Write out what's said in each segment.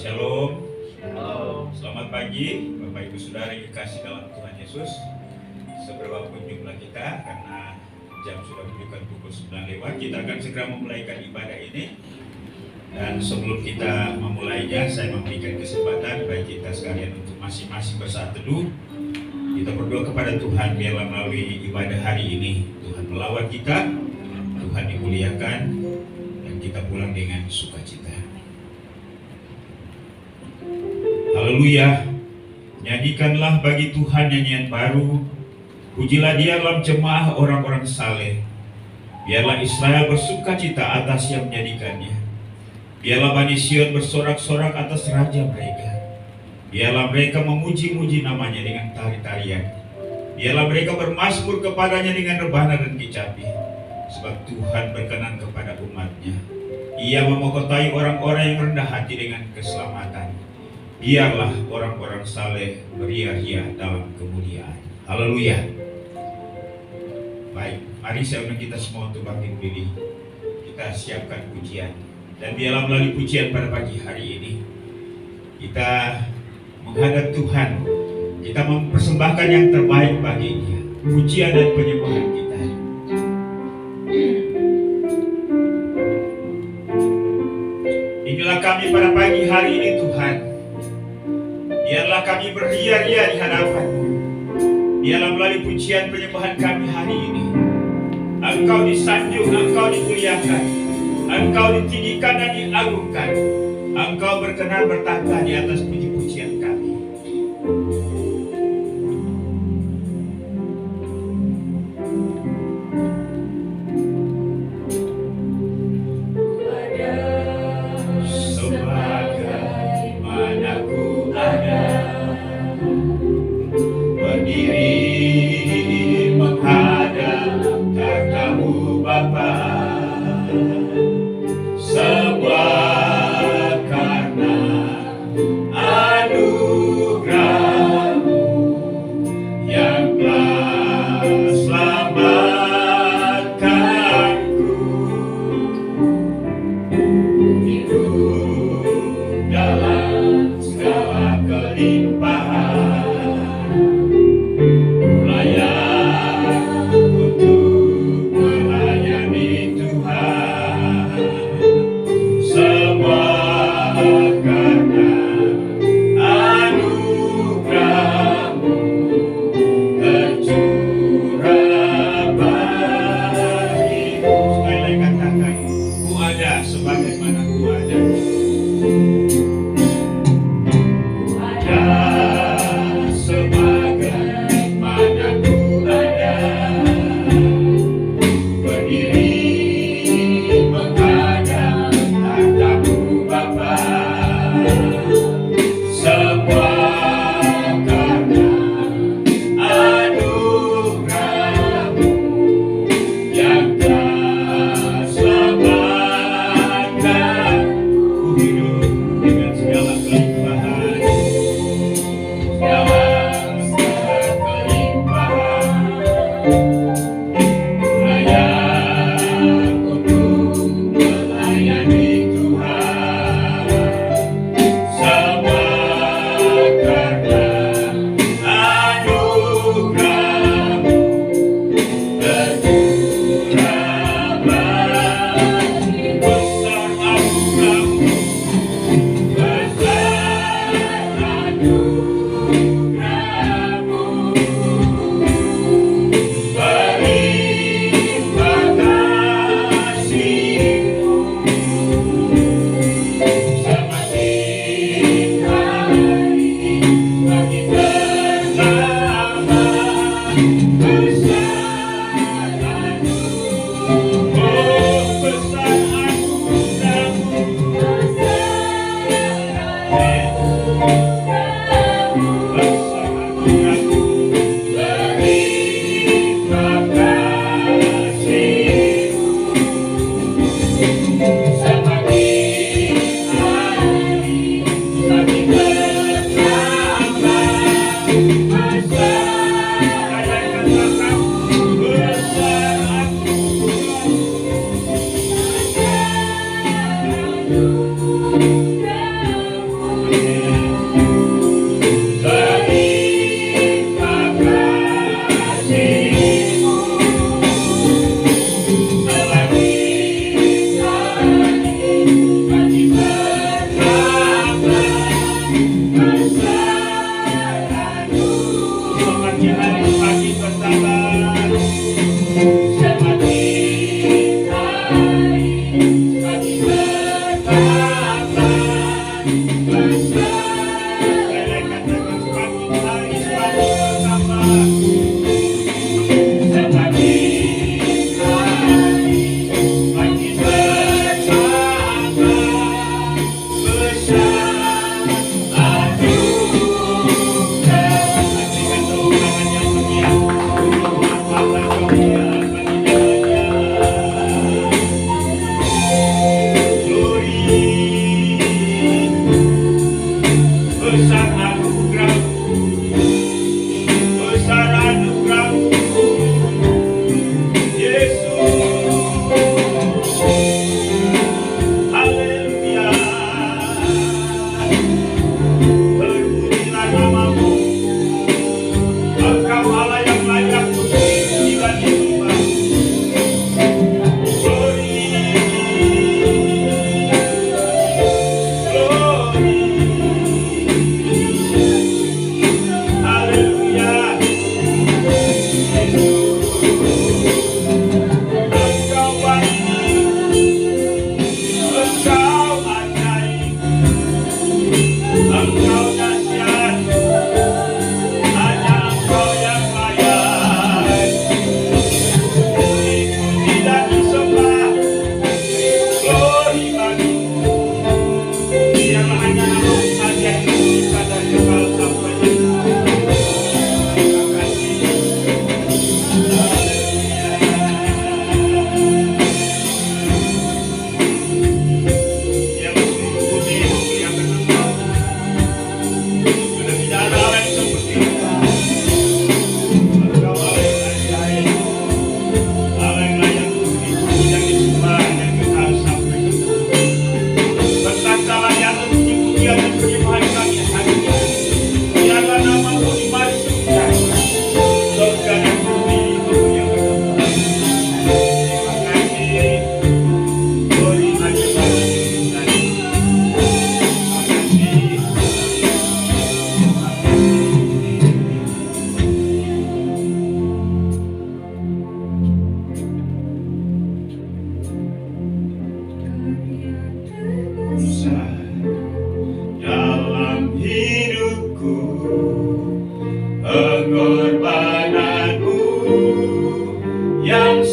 Shalom. Halo. Selamat pagi Bapak Ibu Saudara yang dikasih dalam Tuhan Yesus. Seberapapun jumlah kita, karena jam sudah menunjukkan pukul 9 lewat, kita akan segera memulaikan ibadah ini. Dan sebelum kita memulainya, saya memberikan kesempatan bagi kita sekalian untuk masing-masing bersaat teduh. Kita berdoa kepada Tuhan, biarlah melalui ibadah hari ini Tuhan melawat kita, Tuhan dimuliakan, dan kita pulang dengan sukacita. Haleluya. Nyanyikanlah bagi Tuhan nyanyian baru. Pujilah Dia dalam jemaah orang-orang saleh. Biarlah Israel bersukacita atas yang menjadikannya. Biarlah Bani Sion bersorak-sorak atas raja mereka. Biarlah mereka memuji-muji namanya dengan tari-tarian. Biarlah mereka bermazmur kepadanya dengan rebana dan kecapi. Sebab Tuhan berkenan kepada umatnya. Ia memahkotai orang-orang yang rendah hati dengan keselamatan. Biarlah orang-orang saleh beria-ria dalam kemuliaan. Haleluya. Baik, mari saya undang kita semua untuk bangkit berdiri. Kita siapkan pujian. Dan biarlah melalui pujian pada pagi hari ini, kita menghadap Tuhan. Kita mempersembahkan yang terbaik baginya. Pujian dan penyembahan kita. Inilah kami pada pagi hari ini Tuhan. Biarlah kami beria-ria di hadapan-Mu. Biarlah melalui pujian penyembahan kami hari ini, Engkau disanjung, Engkau dimuliakan, Engkau ditinggikan dan diagungkan. Engkau berkenan bertahta di atas puji-pujian kami. Sebab karena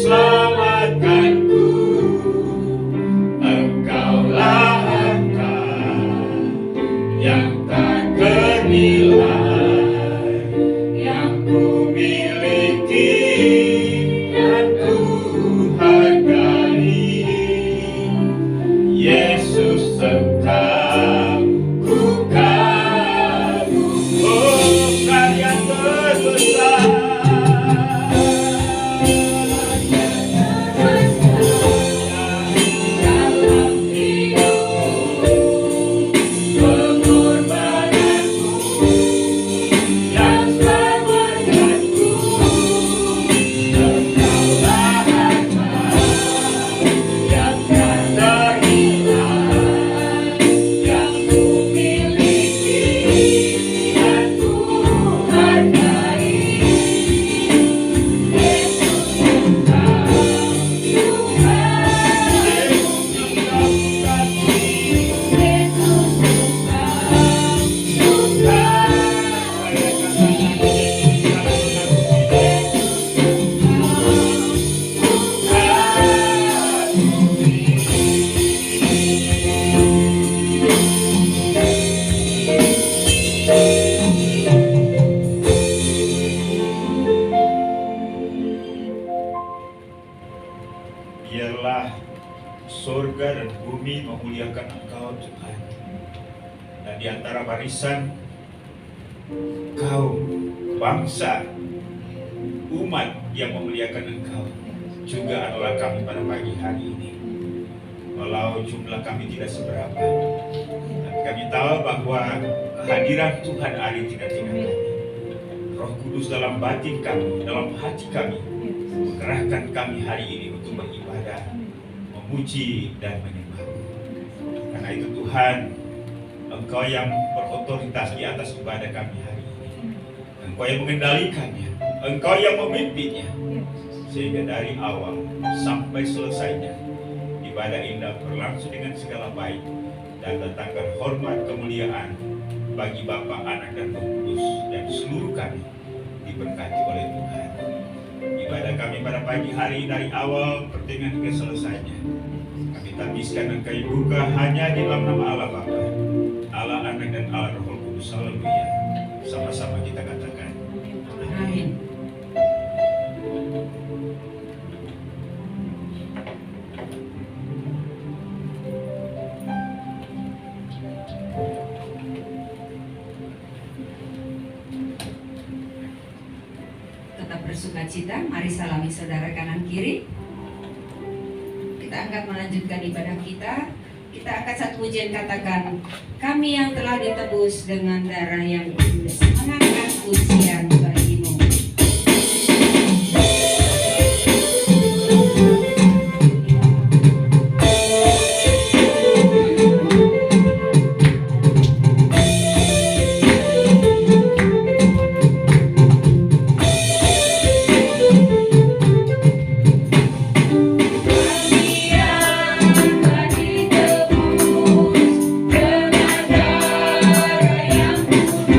selamatkanku, Engkaulah harta yang tak ternilai, yang ku miliki dan ku hargai. Yesus, Engkau ku kagum. Oh, karya terbesar dalam hidupku, pengorbananku yang selamatkanku, Engkaulah harta yang tak ternilai, yang ku miliki dan ku hargai. Yesus, Engkau ku kagum. Biarlah surga dan bumi memuliakan Engkau, Tuhan. Dan di antara barisan kaum, bangsa, umat yang memuliakan Engkau juga adalah kami pada pagi hari ini. Walau jumlah kami tidak seberapa, tapi kami tahu bahwa kehadiran Tuhan ada di tengah-tengah kami. Roh Kudus dalam batin kami, dalam hati kami, menggerakkan kami hari ini untuk beribadah, memuji dan menyembah. Karena itu Tuhan, Engkau yang berotoritas di atas ibadah kami hari ini. Engkau yang mengendalikannya, Engkau yang memimpinnya, sehingga dari awal sampai selesainya ibadah indah berlangsung dengan segala baik, dan datangkan hormat kemuliaan bagi Bapa, Anak, dan Roh Kudus, dan seluruh kami diberkati oleh Tuhan. Ibadah kami pada pagi hari dari awal pertengahan hingga selesainya kami tabiskan dan kami buka hanya di dalam nama Allah Bapa, Allah Anak, dan Allah Roh Kudus. Haleluya. Sama-sama kita katakan amin. Tetap bersukacita, mari salami saudara kanan kiri. Kita akan melanjutkan ibadah kita. Kita angkat satu pujian, katakan, kami yang telah ditebus dengan darah yang kudus, mengangkat pujian bagimu. Dengan darah yang kudus,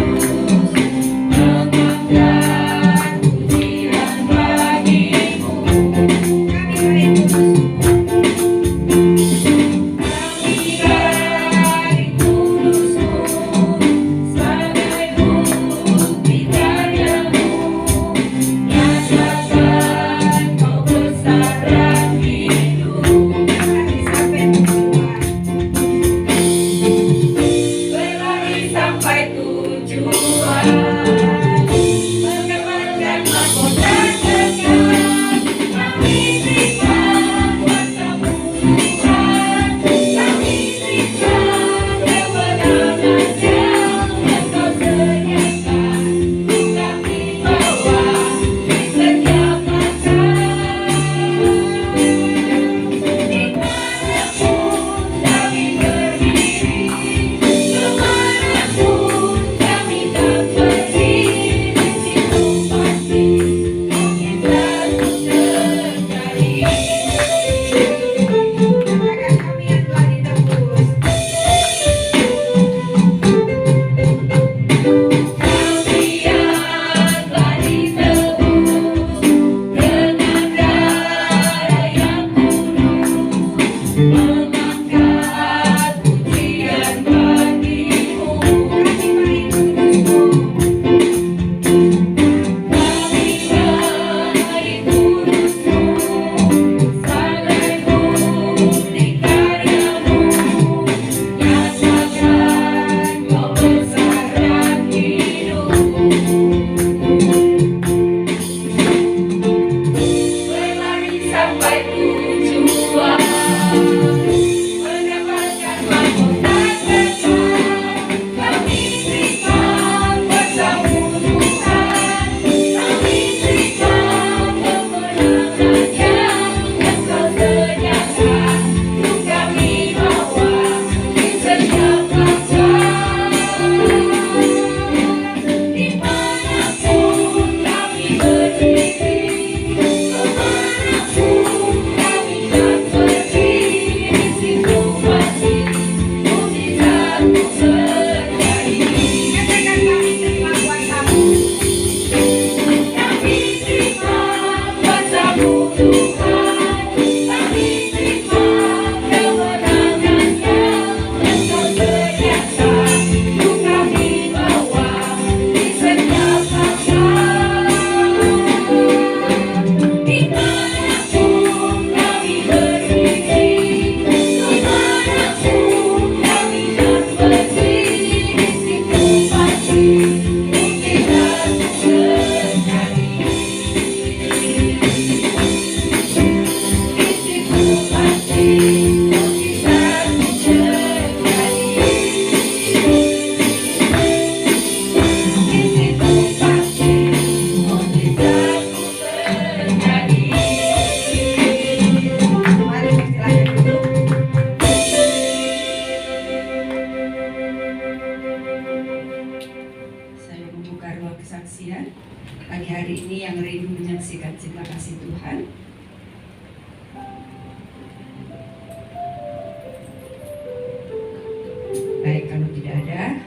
ada,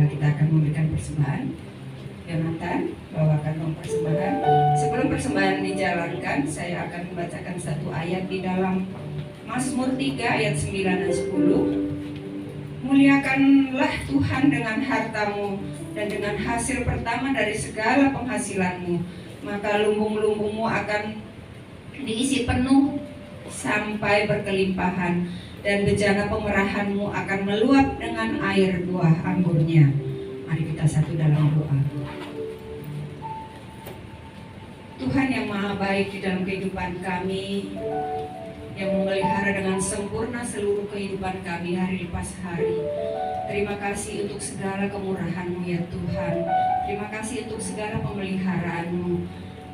kita akan memberikan persembahan. Yonatan, bawakan dong persembahan. Sebelum persembahan dijalankan, saya akan membacakan satu ayat di dalam Mazmur 3 ayat 9 dan 10. Muliakanlah Tuhan dengan hartamu dan dengan hasil pertama dari segala penghasilanmu, maka lumbung-lumbungmu akan diisi penuh sampai berkelimpahan, dan bejana pemerahanmu akan meluap dengan air buah anggurnya. Mari kita satu dalam doa. Tuhan yang maha baik di dalam kehidupan kami, yang memelihara dengan sempurna seluruh kehidupan kami hari lepas hari. Terima kasih untuk segala kemurahan-Mu ya Tuhan. Terima kasih untuk segala pemeliharaan-Mu.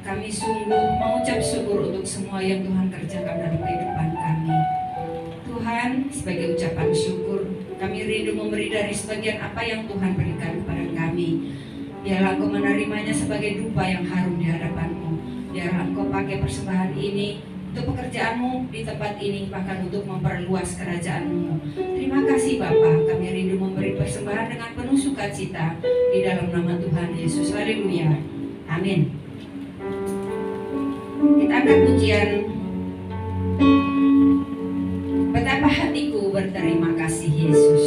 Kami sungguh mengucap syukur untuk semua yang Tuhan kerjakan dalam kehidupan kami. Tuhan, sebagai ucapan syukur, kami rindu memberi dari sebagian apa yang Tuhan berikan kepada kami. Biarlah Engkau menerimanya sebagai dupa yang harum di hadapan-Mu. Biarlah Engkau pakai persembahan ini untuk pekerjaan-Mu di tempat ini, bahkan untuk memperluas kerajaan-Mu. Terima kasih Bapa, kami rindu memberi persembahan dengan penuh sukacita di dalam nama Tuhan Yesus. Haleluya. Amin. Kita angkat pujian Betapa Hatiku Berterima Kasih Yesus.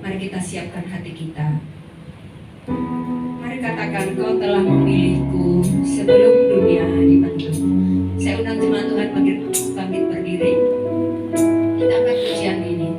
Mari kita siapkan hati kita. Mari katakan, Kau telah memilihku sebelum dunia dibentuk. Saya undang jemaat Tuhan bangkit berdiri. Kita angkat pujian ini.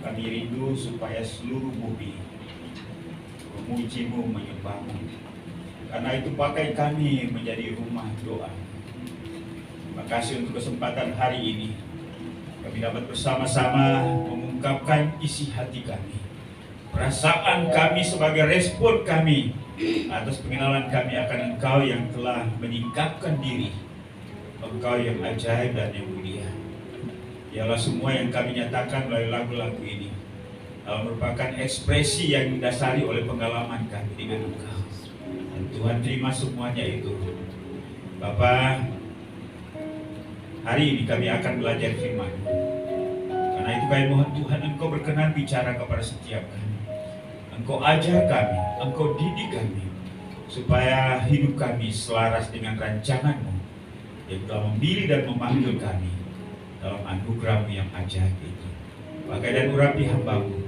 Kami rindu supaya seluruh bumi memuji-Mu, menyembah-Mu. Karena itu pakai kami menjadi rumah doa. Terima kasih untuk kesempatan hari ini. Kami dapat bersama-sama mengungkapkan isi hati kami, perasaan kami sebagai respon kami atas pengenalan kami akan Engkau yang telah meningkatkan diri, Engkau yang ajaib dan yang mulia. Biarlah semua yang kami nyatakan melalui lagu-lagu ini merupakan ekspresi yang didasari oleh pengalaman kami dengan Engkau. Dan Tuhan terima semuanya itu. Bapa, hari ini kami akan belajar firman. Karena itu kami mohon Tuhan, Engkau berkenan bicara kepada setiap kami. Engkau ajar kami, Engkau didik kami, supaya hidup kami selaras dengan rancangan-Mu yang telah memilih dan memanggil kami dalam anugerah-Mu yang ajaib itu. Pakai dan urapi hamba-Mu,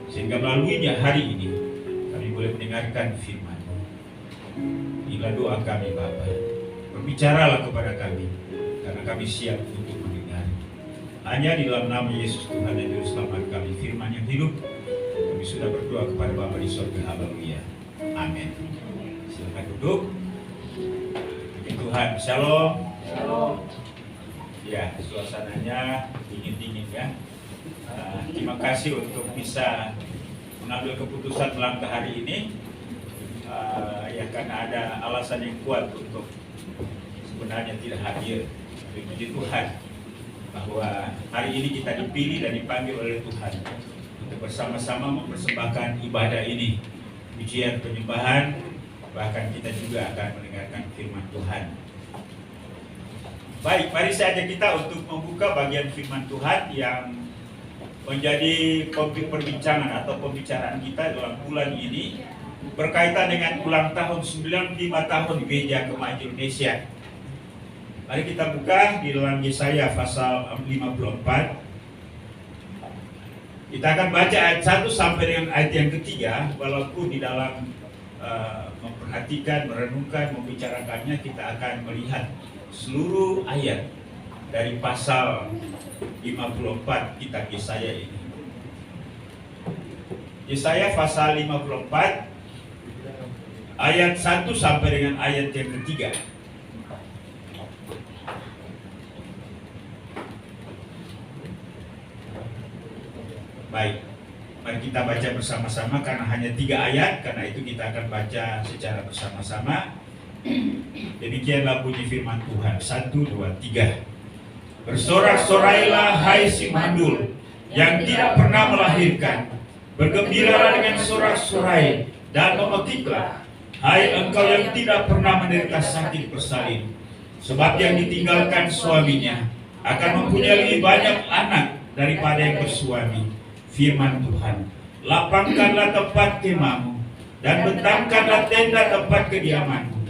sehingga melaluinya hari ini kami boleh mendengarkan firman-Mu. Inilah doa kami Bapa. Berbicaralah kepada kami, karena kami siap untuk mendengar. Hanya di dalam nama Yesus Tuhan dan Juru Selamat kami, firman yang hidup, kami sudah berdoa kepada Bapa di surga. Haleluya. Amin. Silakan duduk. Puji Tuhan. Shalom. Shalom. Ya, suasananya dingin-dingin ya. Terima kasih untuk bisa mengambil keputusan melangkah hari ini. Ya, karena ada alasan yang kuat untuk sebenarnya tidak hadir. Puji Tuhan bahwa hari ini kita dipilih dan dipanggil oleh Tuhan untuk bersama-sama mempersembahkan ibadah ini, pujian penyembahan, bahkan kita juga akan mendengarkan firman Tuhan. Baik, mari saja kita untuk membuka bagian firman Tuhan yang menjadi topik perbincangan atau pembicaraan kita dalam bulan ini, berkaitan dengan ulang tahun 95 tahun Gereja Kemajuan Indonesia. Mari kita buka di dalam Yesaya pasal 54. Kita akan baca ayat 1 sampai dengan ayat yang ketiga. Walaupun di dalam memperhatikan, merenungkan, membicarakannya, kita akan melihat seluruh ayat dari pasal 54 kitab Yesaya ini. Yesaya pasal 54 ayat 1 sampai dengan ayat yang ketiga. Baik, mari kita baca bersama-sama karena hanya 3 ayat, karena itu kita akan baca secara bersama-sama. Demikianlah bunyi firman Tuhan. 1, 2, 3. Bersorak-sorailah hai si mandul yang tidak pernah melahirkan, bergembiralah dengan sorak-sorai dan memekiklah, hai engkau yang tidak pernah menderita sakit bersalin, sebab yang ditinggalkan suaminya akan mempunyai lebih banyak anak daripada yang bersuami. Firman Tuhan, lapangkanlah tempat kemahmu dan bentangkanlah tenda tempat kediamanmu.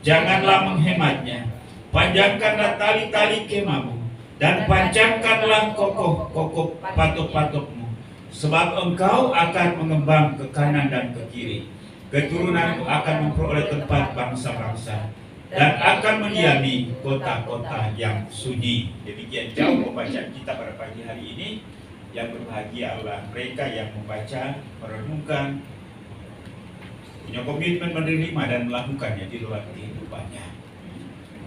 Janganlah menghematnya, panjangkanlah tali-tali kemahmu dan panjangkanlah kokoh-kokoh patok-patokmu, sebab engkau akan mengembang ke kanan dan ke kiri. Keturunanmu akan memperoleh tempat bangsa-bangsa dan akan mendiami kota-kota yang sunyi. Demikian jauh pembacaan kita pada pagi hari ini. Yang berbahagia adalah mereka yang membaca, merenungkan, punya komitmen menerima dan melakukannya di dalam kehidupannya.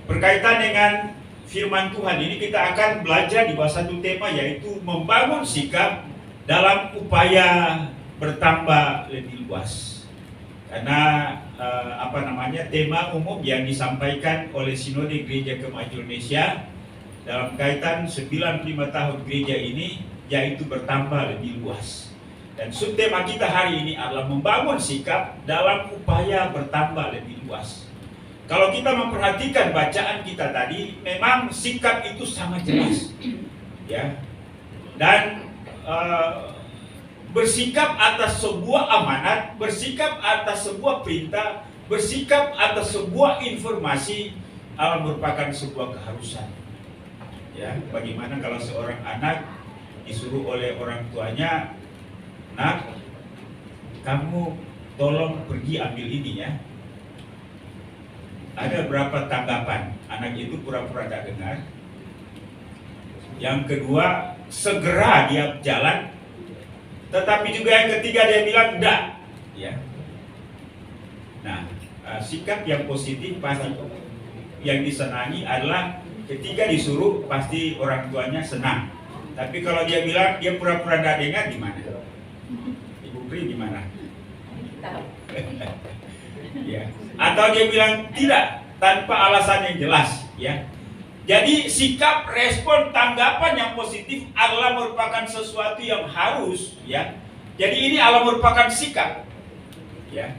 Berkaitan dengan firman Tuhan ini, kita akan belajar di bawah satu tema, yaitu membangun sikap dalam upaya bertambah lebih luas. Karena tema umum yang disampaikan oleh Sinode Gereja Kemajuan Indonesia dalam kaitan 95 tahun gereja ini, yaitu bertambah lebih luas. Dan subtema kita hari ini adalah membangun sikap dalam upaya bertambah lebih luas. Kalau kita memperhatikan bacaan kita tadi, memang sikap itu sangat jelas, ya. Dan bersikap atas sebuah amanat, bersikap atas sebuah perintah, bersikap atas sebuah informasi merupakan sebuah keharusan. Ya, bagaimana kalau seorang anak disuruh oleh orang tuanya, nak, kamu tolong pergi ambil ini ya. Ada berapa tanggapan? Anak itu pura-pura tak dengar. Yang kedua, segera dia jalan. Tetapi juga yang ketiga dia bilang enggak. Ya. Nah, sikap yang positif pasti yang disenangi adalah ketika disuruh pasti orang tuanya senang. Tapi kalau dia bilang dia pura-pura tidak dengar, gimana? Ibu Pri gimana? Ya. Atau dia bilang tidak tanpa alasan yang jelas, ya. Jadi sikap, respon, tanggapan yang positif adalah merupakan sesuatu yang harus, ya. Jadi ini adalah merupakan sikap, ya.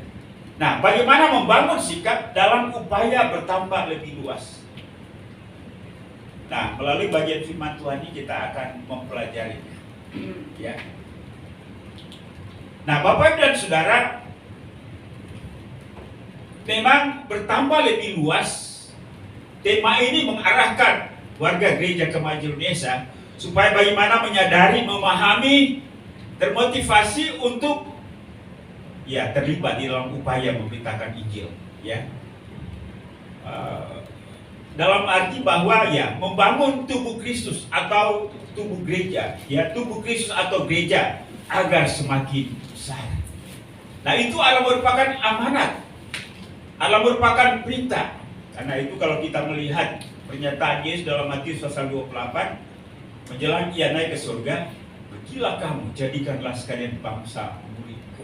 Nah, bagaimana membangun sikap dalam upaya bertambah lebih luas? Nah, melalui bagian firman Tuhan ini kita akan mempelajarinya, ya. Nah, Bapak dan Saudara, memang bertambah lebih luas. Tema ini mengarahkan warga gereja Kemajuan Indonesia supaya bagaimana menyadari, memahami, termotivasi untuk terlibat di dalam upaya memberitakan Injil, ya. Dalam arti bahwa membangun tubuh Kristus atau tubuh gereja, tubuh Kristus atau gereja agar semakin besar. Nah, itu adalah merupakan amanat, adalah merupakan perintah. Karena itu kalau kita melihat pernyataan Yesus dalam Matius pasal 28, menjelang ia naik ke surga, pergilah kamu, jadikanlah sekalian bangsa muridku.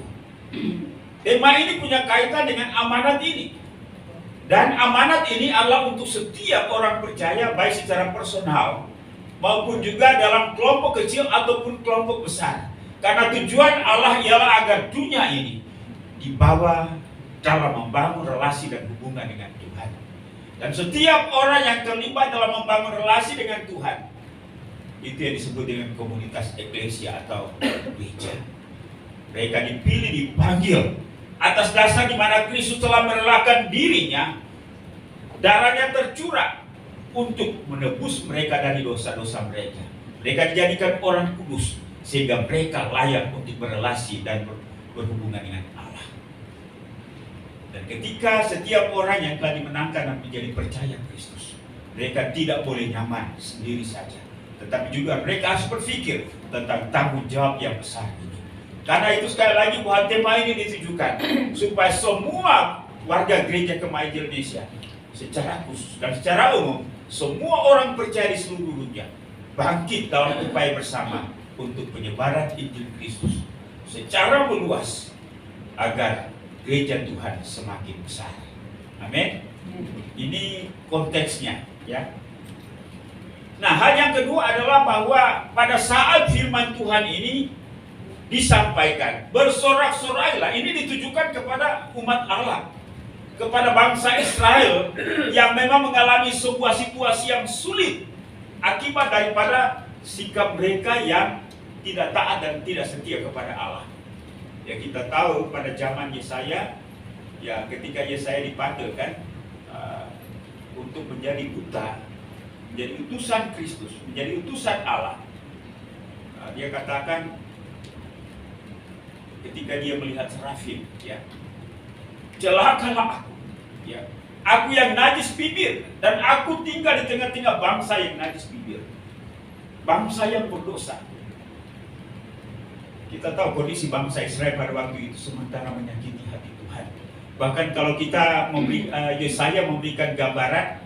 Tema ini punya kaitan dengan amanat ini. Dan amanat ini adalah untuk setiap orang percaya, baik secara personal maupun juga dalam kelompok kecil ataupun kelompok besar. Karena tujuan Allah ialah agar dunia ini dibawa dalam membangun relasi dan hubungan dengan Tuhan. Dan setiap orang yang terlibat dalam membangun relasi dengan Tuhan, itu yang disebut dengan komunitas eklesia atau gereja. Mereka dipilih, dipanggil atas dasar di mana Kristus telah merelakan dirinya, darahnya tercurah untuk menebus mereka dari dosa-dosa mereka. Mereka dijadikan orang kudus sehingga mereka layak untuk berelasi dan berhubungan dengan Allah. Dan ketika setiap orang yang telah dimenangkan dan menjadi percaya Kristus, mereka tidak boleh nyaman sendiri saja, tetapi juga mereka harus berpikir tentang tanggung jawab yang besar ini. Karena itu sekali lagi bahwa tema ini ditujukan supaya semua warga gereja Kemajuan Indonesia secara khusus dan secara umum, semua orang percaya di seluruh dunia bangkit dalam upaya bersama untuk penyebaran Injil Kristus secara meluas agar gereja Tuhan semakin besar. Amin. Ini konteksnya, ya. Nah, hal yang kedua adalah bahwa pada saat firman Tuhan ini disampaikan, bersorak-sorailah. Ini ditujukan kepada umat Allah, kepada bangsa Israel yang memang mengalami sebuah situasi yang sulit akibat daripada sikap mereka yang tidak taat dan tidak setia kepada Allah. Ya, kita tahu pada zaman Yesaya, ketika Yesaya dipanggil kan untuk menjadi duta, menjadi utusan Kristus, menjadi utusan Allah. Dia katakan ketika dia melihat serafim, celakalah aku, aku yang najis bibir, dan aku tinggal di tengah-tengah bangsa yang najis bibir, bangsa yang berdosa. Kita tahu kondisi bangsa Israel pada waktu itu sementara menyakiti hati Tuhan. Bahkan kalau kita Yesaya memberikan gambaran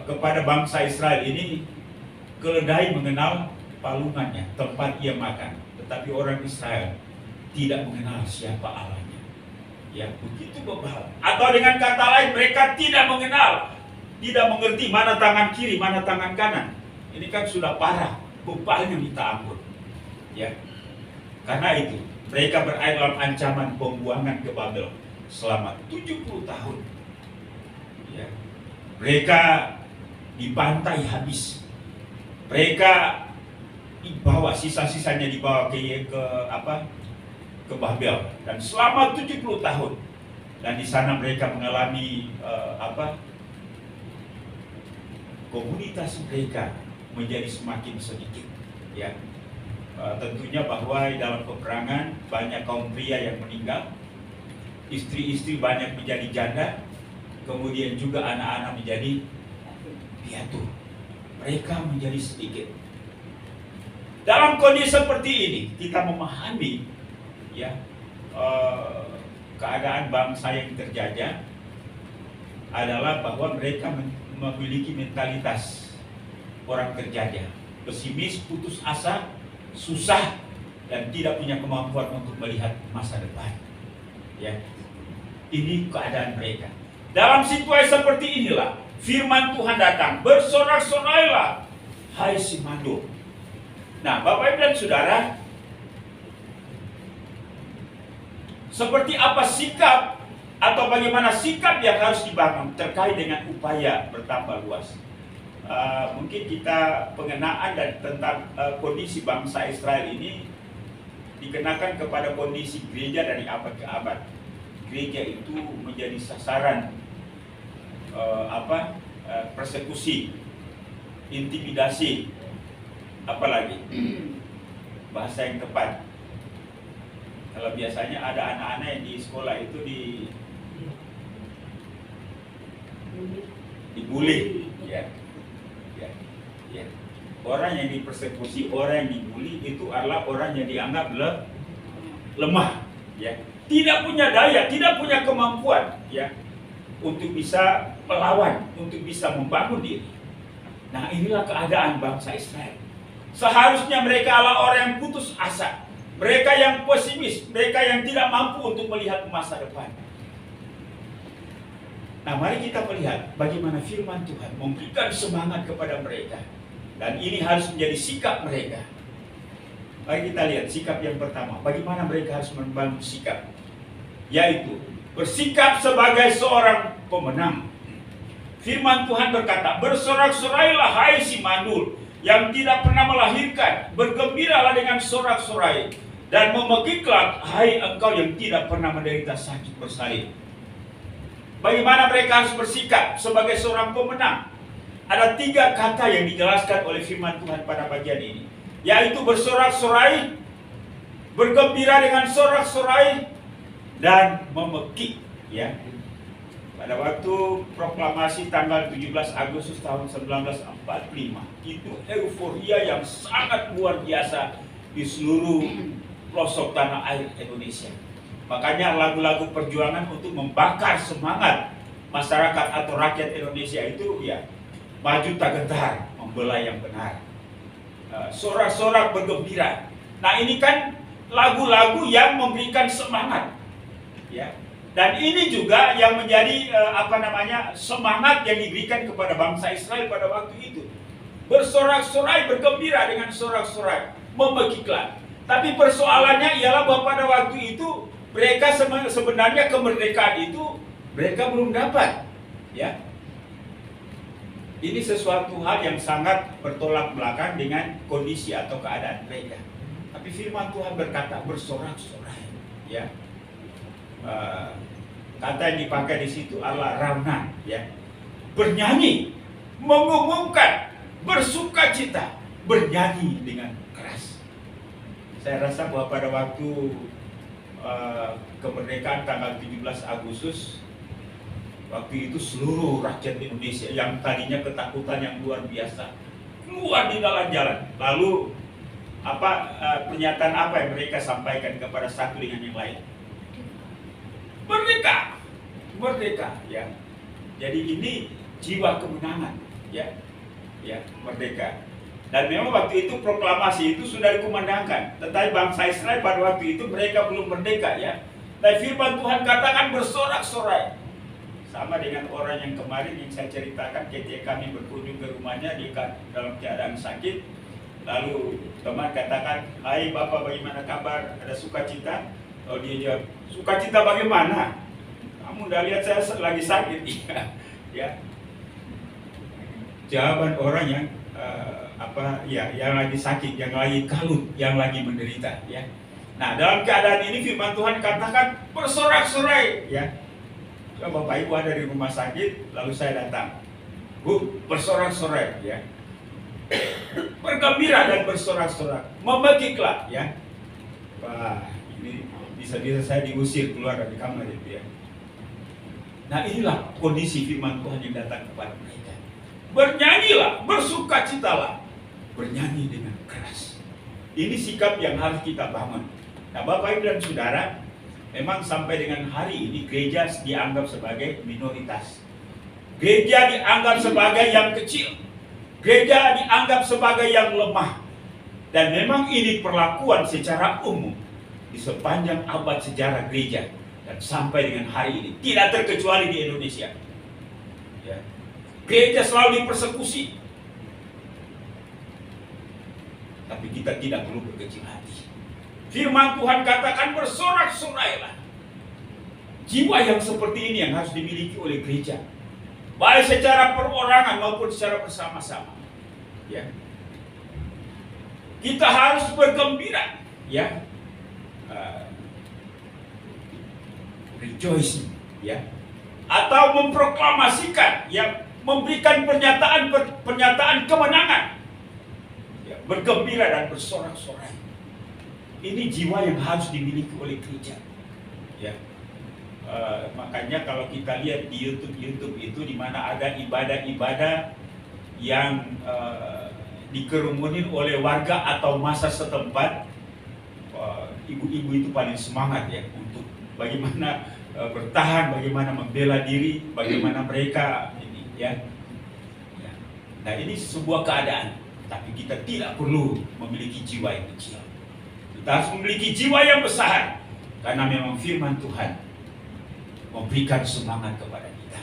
kepada bangsa Israel ini, keledai mengenal palungannya, tempat ia makan, tetapi orang Israel tidak mengenal siapa Allahnya. Ya, begitu bebal. Atau dengan kata lain, mereka tidak mengenal, tidak mengerti mana tangan kiri, mana tangan kanan. Ini kan sudah parah, bebalnya minta ampun. Ya. Karena itu, mereka berada dalam ancaman pembuangan ke Babel selama 70 tahun. Ya. Mereka dibantai habis. Mereka dibawa, sisa-sisanya dibawa ke Babel, dan selama 70 tahun. Dan di sana mereka mengalami komunitas mereka menjadi semakin sedikit. Ya. Tentunya bahwa di dalam peperangan banyak kaum pria yang meninggal, istri-istri banyak menjadi janda, kemudian juga anak-anak menjadi piatu. Mereka menjadi sedikit. Dalam kondisi seperti ini, kita memahami keadaan bangsa yang terjajah adalah bahwa mereka memiliki mentalitas orang terjajah, pesimis, putus asa, susah, dan tidak punya kemampuan untuk melihat masa depan. Ya, ini keadaan mereka. Dalam situasi seperti inilah firman Tuhan datang, bersorak-sorailah, hai si mandul. Nah, Bapak Ibu dan Saudara, seperti apa sikap atau bagaimana sikap yang harus dibangun terkait dengan upaya bertambah luas? Mungkin kita pengenaan dan tentang kondisi bangsa Israel ini dikenakan kepada kondisi gereja dari abad ke abad. Gereja itu menjadi sasaran persekusi, intimidasi, apalagi bahasa yang tepat. Kalau biasanya ada anak-anak yang di sekolah itu dibully, ya. Orang yang dipersekusi, orang yang dibully itu adalah orang yang dianggap lemah, ya. Tidak punya daya, tidak punya kemampuan, ya, untuk bisa melawan, untuk bisa membangun diri. Nah, inilah keadaan bangsa Israel. Seharusnya mereka adalah orang yang putus asa, mereka yang pesimis, mereka yang tidak mampu untuk melihat masa depan. Nah, mari kita melihat bagaimana firman Tuhan memberikan semangat kepada mereka. Dan ini harus menjadi sikap mereka. Mari kita lihat sikap yang pertama. Bagaimana mereka harus membangun sikap, yaitu bersikap sebagai seorang pemenang. Firman Tuhan berkata, bersorak-sorailah hai si mandul yang tidak pernah melahirkan, bergembiralah dengan sorak-sorai, dan memegiklah hai engkau yang tidak pernah menderita sakit bersalin. Bagaimana mereka harus bersikap sebagai seorang pemenang? Ada 3 kata yang dijelaskan oleh firman Tuhan pada bagian ini, yaitu bersorak-sorai, bergembira dengan sorak-sorai, dan memekik, ya. Pada waktu proklamasi tanggal 17 Agustus tahun 1945, itu euforia yang sangat luar biasa di seluruh pelosok tanah air Indonesia. Makanya lagu-lagu perjuangan untuk membakar semangat masyarakat atau rakyat Indonesia itu, ya, maju tak gentar, membela yang benar, sorak-sorak bergembira. Nah, ini kan lagu-lagu yang memberikan semangat, ya. Dan ini juga yang menjadi semangat yang diberikan kepada bangsa Israel pada waktu itu. Bersorak-sorai, bergembira dengan sorak-sorai, memegiklah. Tapi persoalannya ialah bahwa pada waktu itu mereka sebenarnya kemerdekaan itu mereka belum dapat, ya. Ini sesuatu hal yang sangat bertolak belakang dengan kondisi atau keadaan mereka. Tapi firman Tuhan berkata bersorak-sorai, ya. Kata yang dipakai di situ adalah raunan, ya. Bernyanyi, mengumumkan, bersukacita, bernyanyi dengan keras. Saya rasa bahwa pada waktu kemerdekaan tanggal 17 Agustus, waktu itu seluruh rakyat Indonesia yang tadinya ketakutan yang luar biasa keluar di jalan-jalan. Lalu pernyataan apa yang mereka sampaikan kepada satu dengan yang lain? Merdeka, merdeka, ya. Jadi ini jiwa kemenangan, ya, merdeka. Dan memang waktu itu proklamasi itu sudah dikumandangkan. Tetapi bangsa Israel pada waktu itu mereka belum merdeka, ya. Dan firman Tuhan katakan bersorak-sorai. Sama dengan orang yang kemarin yang saya ceritakan ketika kami berkunjung ke rumahnya dalam keadaan sakit. Lalu teman katakan, hai Bapak, bagaimana kabar? Ada sukacita? Oh, dia jawab, sukacita bagaimana? Kamu udah lihat saya lagi sakit. Ya. Jawaban orang yang yang lagi sakit, yang lagi kalut, yang lagi menderita, ya. Nah, dalam keadaan ini firman Tuhan katakan bersorak-sorai, ya. Bapak Ibu ada di rumah sakit, lalu saya datang, Bu, bersorak-sorai, ya. Bergembira dan bersorak-sorak, memegiklah, ya. Wah, ini bisa-bisa saya diusir keluar dari kamar itu, ya. Nah, inilah kondisi firman Tuhan yang datang kepada mereka. Bernyanyilah, bersukacitalah, bernyanyi dengan keras. Ini sikap yang harus kita bangun. Nah, Bapak Ibu dan Saudara, memang sampai dengan hari ini gereja dianggap sebagai minoritas. Gereja dianggap sebagai yang kecil. Gereja dianggap sebagai yang lemah. Dan memang ini perlakuan secara umum di sepanjang abad sejarah gereja dan sampai dengan hari ini, tidak terkecuali di Indonesia. Ya. Gereja selalu dipersekusi. Tapi kita tidak perlu berkecil hati. Firman Tuhan katakan bersorak-sorailah. Jiwa yang seperti ini yang harus dimiliki oleh gereja, baik secara perorangan maupun secara bersama-sama. Ya. Kita harus bergembira, ya, rejoicing, ya, atau memproklamasikan, yang memberikan pernyataan kemenangan, ya, bergembira dan bersorak-sorai. Ini jiwa yang harus dimiliki oleh gereja, ya. Makanya kalau kita lihat di YouTube itu, di mana ada ibadah-ibadah yang dikerumunin oleh warga atau masa setempat, ibu-ibu itu paling semangat, ya, untuk bagaimana bertahan, bagaimana membela diri, bagaimana mereka ini, ya. Nah, ini sebuah keadaan, tapi kita tidak perlu memiliki jiwa yang kecil. Kita harus memiliki jiwa yang besar, karena memang firman Tuhan memberikan semangat kepada kita.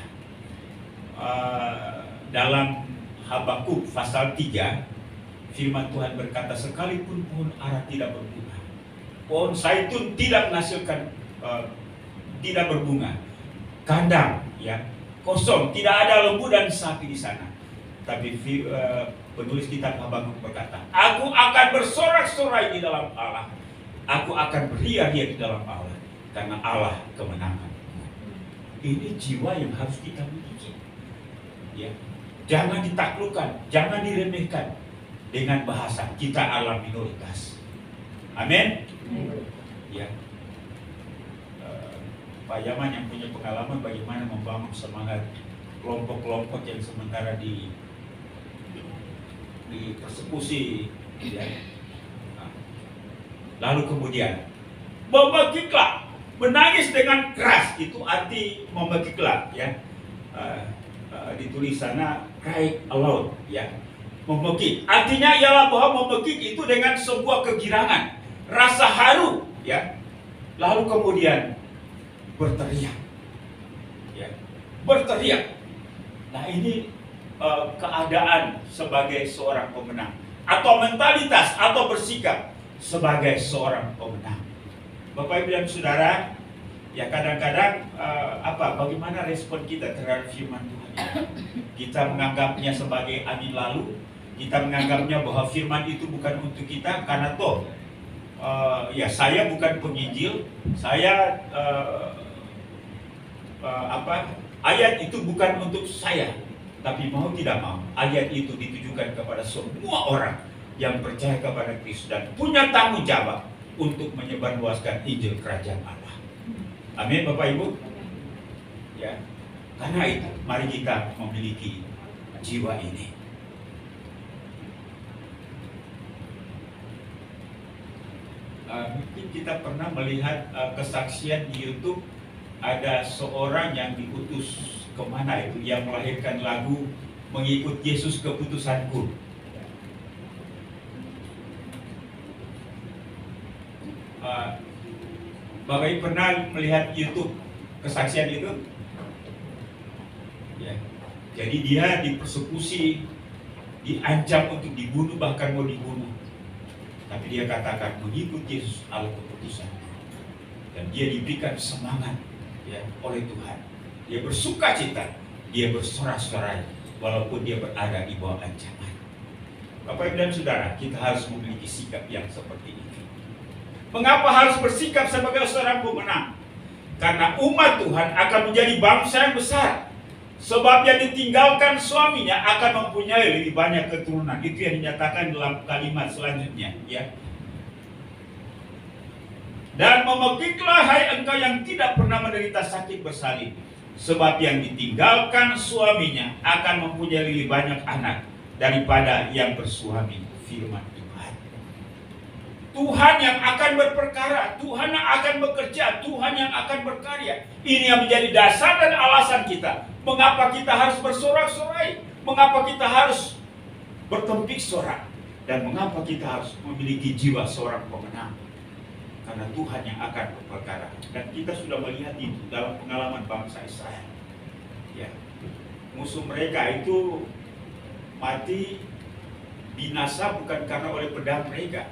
Dalam Habakuk pasal 3, firman Tuhan berkata, sekalipun pohon ara tidak berbunga, pohon zaitun tidak menghasilkan, tidak berbunga, kandang, ya, kosong, tidak ada lembu dan sapi di sana. Tapi penulis kitab Habakuk berkata, aku akan bersorak-sorai di dalam Allah, aku akan beria-ria di dalam Allah, karena Allah kemenangan. Ini jiwa yang harus kita miliki, ya. Jangan ditaklukkan, jangan diremehkan. Dengan bahasa kita adalah minoritas. Amin. Ya. Pak Yaman yang punya pengalaman bagaimana membangun semangat kelompok-kelompok yang sementara persekusi, ya. Lalu kemudian membekiklah, menangis dengan keras, itu arti membekiklah, ya. Ditulis sana cry aloud, ya. Membekik, artinya ialah bahwa membekik itu dengan sebuah kegirangan, rasa haru, ya. Lalu kemudian berteriak, ya, berteriak. Nah, ini keadaan sebagai seorang pemenang, atau mentalitas, atau bersikap sebagai seorang pemenang. Bapak Ibu dan Saudara, ya, kadang-kadang bagaimana respon kita terhadap firman Tuhan? Kita menganggapnya sebagai angin lalu. Kita menganggapnya bahwa firman itu bukan untuk kita, karena toh ya, saya bukan penginjil, saya ayat itu bukan untuk saya. Tapi mau tidak mau, ayat itu ditujukan kepada semua orang yang percaya kepada Kristus dan punya tanggung jawab untuk menyebarluaskan Injil Kerajaan Allah. Amin, Bapak Ibu. Ya, karena itu mari kita memiliki jiwa ini. Mungkin kita pernah melihat kesaksian di YouTube, ada seorang yang diutus kemana itu, yang melahirkan lagu Mengikut Yesus Keputusanku. Bapak Ibu pernah melihat YouTube kesaksian itu? Ya. Jadi dia dipersekusi, diancam untuk dibunuh, bahkan mau dibunuh. Tapi dia katakan mengikut Yesus adalah keputusan, dan dia diberikan semangat, ya, oleh Tuhan. Dia bersuka cita, dia bersorak-sorai walaupun dia berada di bawah ancaman. Bapak Ibu dan Saudara, kita harus memiliki sikap yang seperti ini. Mengapa harus bersikap sebagai seorang pemenang? Karena umat Tuhan akan menjadi bangsa yang besar. Sebab yang ditinggalkan suaminya akan mempunyai lebih banyak keturunan. Itu yang dinyatakan dalam kalimat selanjutnya, ya. Dan memekiklah hai engkau yang tidak pernah menderita sakit bersalin. Sebab yang ditinggalkan suaminya akan mempunyai lebih banyak anak daripada yang bersuami. Firman Tuhan. Tuhan yang akan berperkara, Tuhan yang akan bekerja, Tuhan yang akan berkarya. Ini yang menjadi dasar dan alasan kita. Mengapa kita harus bersorak-sorai? Mengapa kita harus bertempik sorak? Dan mengapa kita harus memiliki jiwa seorang pemenang? Karena Tuhan yang akan berperkara. Dan kita sudah melihat itu dalam pengalaman bangsa Israel. Ya. musuh mereka itu mati binasa bukan karena oleh pedang mereka,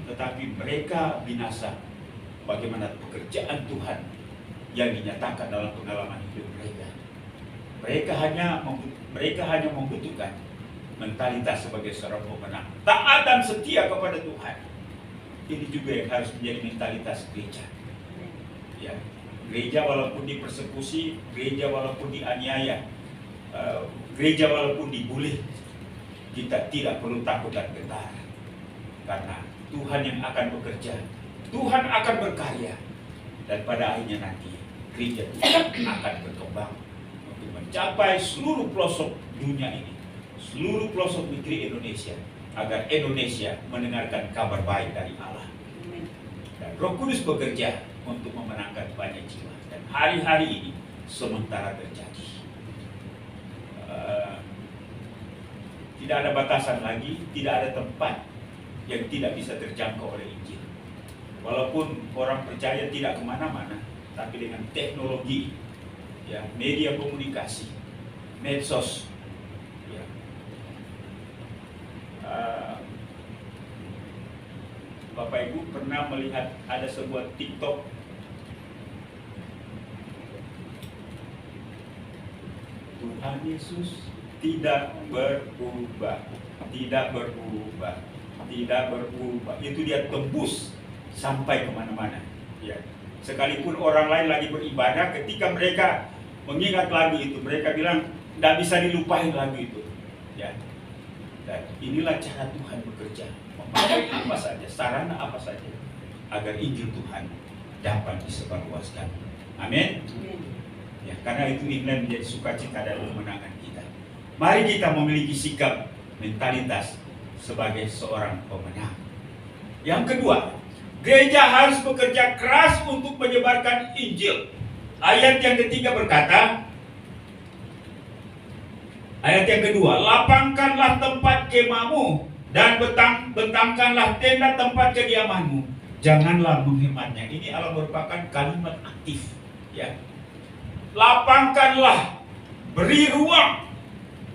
tetapi mereka binasa bagaimana pekerjaan Tuhan yang dinyatakan dalam pengalaman hidup mereka. Mereka hanya membutuhkan mentalitas sebagai seorang pemenang, taat dan setia kepada Tuhan. Ini juga yang harus menjadi mentalitas gereja. Ya, gereja walaupun dipersekusi, gereja walaupun dianiaya, gereja walaupun dibully, kita tidak perlu takut dan gentar, karena Tuhan yang akan bekerja, Tuhan akan berkarya, dan pada akhirnya nanti gereja akan berkembang untuk mencapai seluruh pelosok dunia ini, seluruh pelosok negeri Indonesia, agar Indonesia mendengarkan kabar baik dari Allah. Dan Roh Kudus bekerja untuk memenangkan banyak jiwa, dan hari-hari ini sementara terjadi. Tidak ada batasan lagi, tidak ada tempat yang tidak bisa terjangkau oleh Injil. Walaupun orang percaya tidak kemana-mana, tapi dengan teknologi, ya, media komunikasi, medsos, ya, Bapak Ibu pernah melihat ada sebuah TikTok Tuhan Yesus tidak berubah, tidak berubah, tidak berubah. Itu dia tembus sampai kemana-mana. Ya. Sekalipun orang lain lagi beribadah, ketika mereka mengingat lagu itu, mereka bilang tidak bisa dilupain lagu itu. Ya. Dan inilah cara Tuhan bekerja, memakai apa saja, sarana apa saja, agar Injil Tuhan dapat disebarluaskan. Amin. Ya, karena itu inilah menjadi sukacita dan kemenangan kita. Mari kita memiliki sikap mentalitas sebagai seorang pemenang. Yang kedua, gereja harus bekerja keras untuk menyebarkan Injil. Ayat yang ketiga berkata, ayat yang kedua, lapangkanlah tempat kemahmu dan bentangkanlah tenda tempat kediamanmu. Janganlah menghematnya. Ini adalah merupakan kalimat aktif. Ya. Lapangkanlah, beri ruang,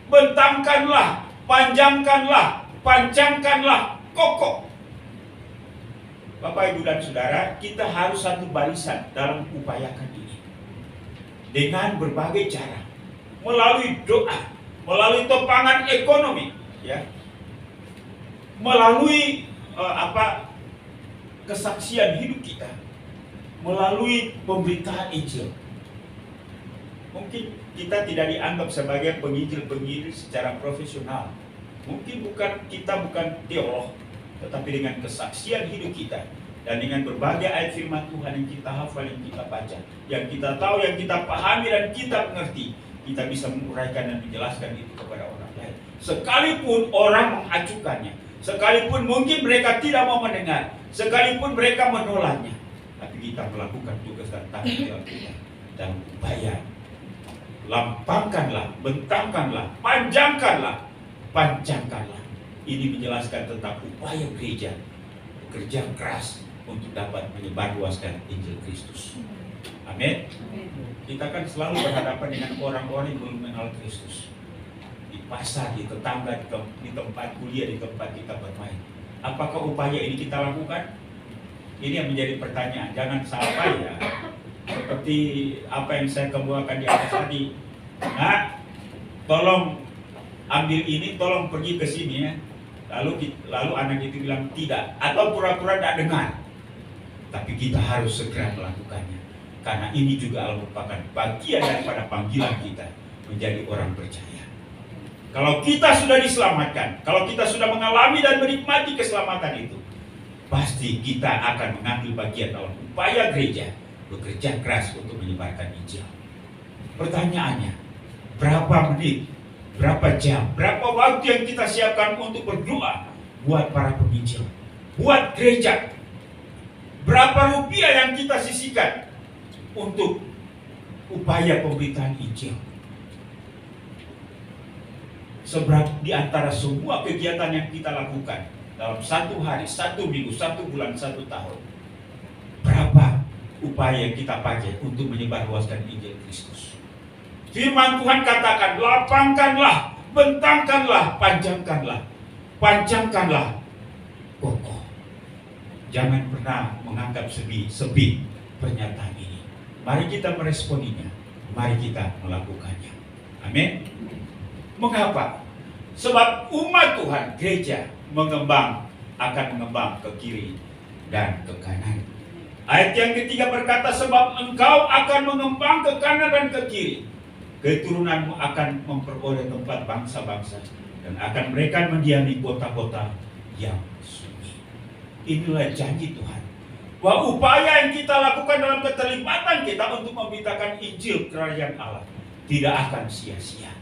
bentangkanlah, panjangkanlah, pancangkanlah, kokoh. Bapak, Ibu, dan Saudara, kita harus satu barisan dalam upayakan ini. Dengan berbagai cara, melalui doa, melalui topangan ekonomi, ya, melalui kesaksian hidup kita, melalui pemberitaan Injil. Mungkin kita tidak dianggap sebagai penginjil-penginjil secara profesional. Mungkin kita bukan teolog, tetapi dengan kesaksian hidup kita dan dengan berbagai ayat firman Tuhan yang kita hafal, yang kita baca, yang kita tahu, yang kita pahami dan kita mengerti, kita bisa menguraikan dan menjelaskan itu kepada orang lain. Sekalipun orang mengacukannya, sekalipun mungkin mereka tidak mau mendengar, sekalipun mereka menolaknya, tapi kita melakukan tugas dan tanggung jawab kita dan upaya. Lampangkanlah, bentangkanlah, panjangkanlah, pancangkanlah. Ini menjelaskan tentang upaya gereja bekerja keras untuk dapat menyebarluaskan Injil Kristus. Amin. Kita kan selalu berhadapan dengan orang-orang yang belum mengenal Kristus. Di pasar, di tetangga, di tempat kuliah, di tempat kita bermain. Apakah upaya ini kita lakukan? Ini yang menjadi pertanyaan. Jangan sampai ya, seperti apa yang saya kemukakan di atas tadi. Nah, tolong ambil ini, tolong pergi ke sini ya. Lalu anak itu bilang tidak, atau pura-pura tidak dengar. Tapi kita harus segera melakukannya, karena ini juga merupakan bagian daripada panggilan kita menjadi orang percaya. Kalau kita sudah diselamatkan, kalau kita sudah mengalami dan menikmati keselamatan itu, pasti kita akan mengambil bagian dalam upaya gereja bekerja keras untuk menyebarkan Injil. Pertanyaannya, berapa menit, berapa jam, berapa waktu yang kita siapkan untuk berdoa buat para penginjil, buat gereja? Berapa rupiah yang kita sisihkan untuk upaya pemberitaan Injil? Seberapa di antara semua kegiatan yang kita lakukan dalam satu hari, satu minggu, satu bulan, satu tahun, berapa upaya yang kita pakai untuk menyebarluaskan Injil Kristus? Firman Tuhan katakan, lapangkanlah, bentangkanlah, panjangkanlah kokoh. Jangan pernah menganggap sepi pernyataan ini. Mari kita meresponinya, mari kita melakukannya. Amin. Mengapa? Sebab umat Tuhan, gereja akan mengembang ke kiri dan ke kanan. Ayat yang ketiga berkata, sebab engkau akan mengembang ke kanan dan ke kiri. Keturunanmu akan memperoleh tempat bangsa-bangsa, dan akan mereka mendiami kota-kota yang sunyi. Inilah janji Tuhan, bahwa upaya yang kita lakukan dalam keterlibatan kita untuk memberitakan Injil Kerajaan Allah tidak akan sia-sia.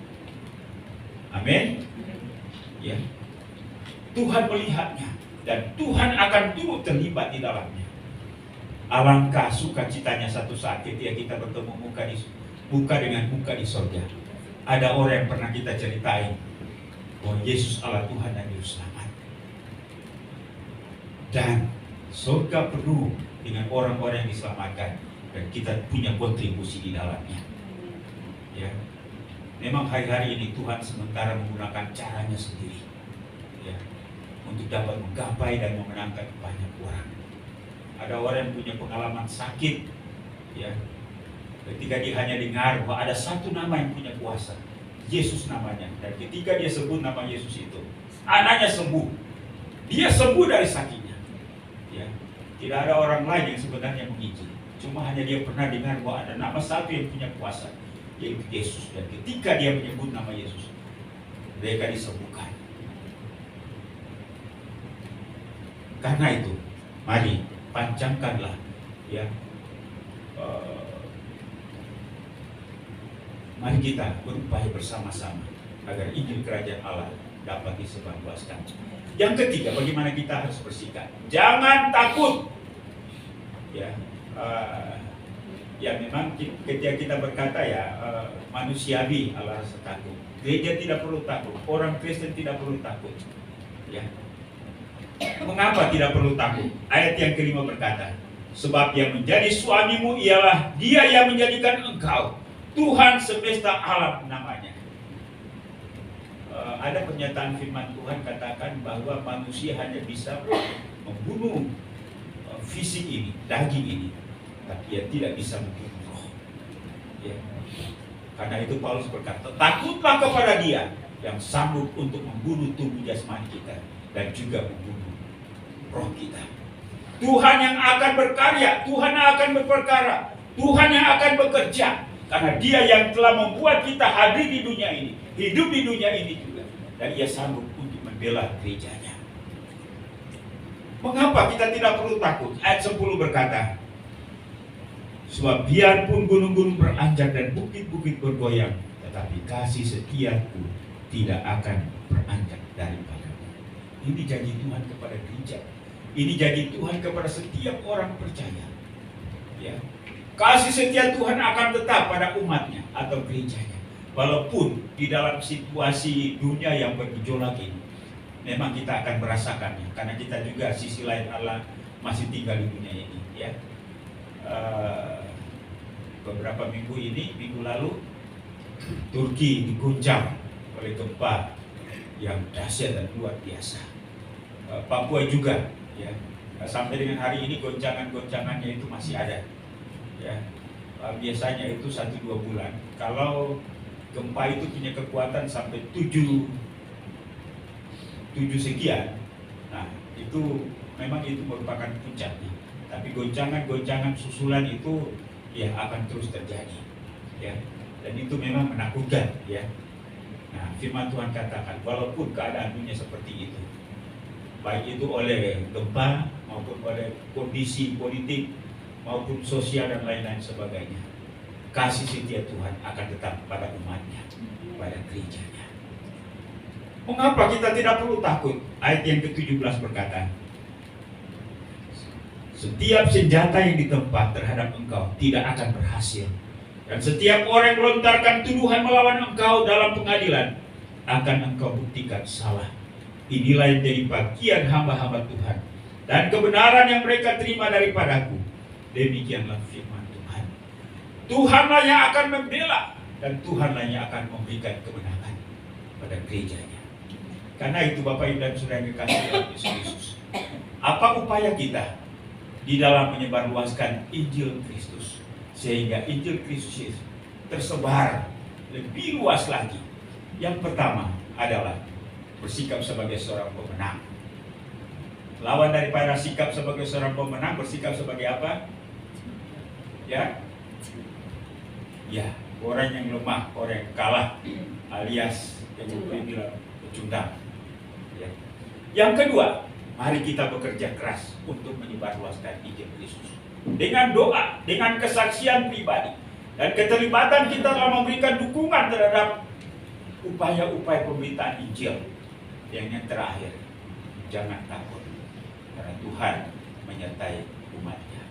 Amin. Ya. Tuhan melihatnya, dan Tuhan akan turut terlibat di dalamnya. Alangkah sukacitanya satu saat ketika kita bertemu muka dengan muka di surga. Ada orang yang pernah kita ceritain bahwa Yesus Allah Tuhan dan Juru Selamat. Dan surga penuh dengan orang-orang yang diselamatkan, dan kita punya kontribusi di dalamnya. Ya. Memang hari-hari ini Tuhan sementara menggunakan caranya sendiri, ya, untuk dapat menggapai dan memenangkan banyak orang. Ada orang yang punya pengalaman sakit, ya, ketika dia hanya dengar bahwa ada satu nama yang punya kuasa, Yesus namanya, dan ketika dia sebut nama Yesus itu, anaknya sembuh, dia sembuh dari sakitnya. Ya, tidak ada orang lain yang sebenarnya menginjil, cuma hanya dia pernah dengar bahwa ada nama satu yang punya kuasa, yaitu Yesus, dan ketika dia menyebut nama Yesus, mereka disembuhkan. Karena itu, mari panjangkanlah, ya, mari kita berupaya bersama-sama agar Injil Kerajaan Allah dapat disebarluaskan. Yang ketiga, bagaimana kita harus bersikap? Jangan takut. Ya, ya memang ketika kita berkata manusiawi Allah rasa takut. Gereja tidak perlu takut, orang Kristen tidak perlu takut. Ya. Mengapa tidak perlu takut? Ayat yang kelima berkata, sebab yang menjadi suamimu ialah Dia yang menjadikan engkau, Tuhan semesta alam namanya. Ada pernyataan firman Tuhan katakan bahwa manusia hanya bisa membunuh fisik ini, daging ini, tapi dia tidak bisa membunuh roh. Ya. Karena itu Paulus berkata, takutlah kepada Dia yang sanggup untuk membunuh tubuh jasmani kita dan juga membunuh roh kita. Tuhan yang akan berkarya, Tuhan yang akan berperkara, Tuhan yang akan bekerja, karena Dia yang telah membuat kita hadir di dunia ini, hidup di dunia ini juga, dan Ia sanggup untuk membela gerejanya. Mengapa kita tidak perlu takut? Ayat 10 berkata, sebab biarpun gunung-gunung beranjak dan bukit-bukit bergoyang, tetapi kasih setiaku tidak akan beranjak daripadamu. Ini janji Tuhan kepada gereja. Ini janji Tuhan kepada setiap orang percaya. Ya. Kasih setia Tuhan akan tetap pada umatnya atau gerejanya. Walaupun di dalam situasi dunia yang bergejolak ini, memang kita akan merasakannya. Karena kita juga sisi lain Allah masih tinggal di dunia ini. Ya. Beberapa minggu lalu, Turki diguncang oleh gempa yang dahsyat dan luar biasa. Papua juga, ya, sampai dengan hari ini goncangannya itu masih ada. Ya, biasanya itu 1-2 bulan. Kalau gempa itu punya kekuatan sampai 7 sekian, nah itu memang itu merupakan puncaknya. Tapi goncangan susulan itu ya akan terus terjadi, ya, dan itu memang menakutkan, ya. Nah, firman Tuhan katakan, walaupun keadaan dunia seperti itu, baik itu oleh gempa maupun oleh kondisi politik maupun sosial dan lain-lain sebagainya, kasih setia Tuhan akan tetap pada umatnya, pada gerejanya. Mengapa kita tidak perlu takut? Ayat yang ke-17 berkata, setiap senjata yang ditempa terhadap engkau tidak akan berhasil, dan setiap orang yang melontarkan tuduhan melawan engkau dalam pengadilan akan engkau buktikan salah. Inilah yang jadi bagian hamba-hamba Tuhan, dan kebenaran yang mereka terima daripadaku. Demikianlah firman Tuhan. Tuhanlah yang akan membela, dan Tuhanlah yang akan memberikan kemenangan pada gerejanya. Karena itu Bapak Ibu dan Saudara yang dikasihi oleh Yesus Kristus, apa upaya kita di dalam menyebarluaskan Injil Kristus sehingga Injil Kristus tersebar lebih luas lagi? Yang pertama adalah bersikap sebagai seorang pemenang. Lawan daripada sikap sebagai seorang pemenang, bersikap sebagai apa? Ya, orang yang lemah, orang yang kalah, alias yang bilang pecundang. Ya. Yang kedua, mari kita bekerja keras untuk menyebarluaskan Injil Kristus dengan doa, dengan kesaksian pribadi, dan keterlibatan kita dalam memberikan dukungan terhadap upaya-upaya pemberitaan Injil. Yang terakhir, jangan takut, karena Tuhan menyertai umatnya,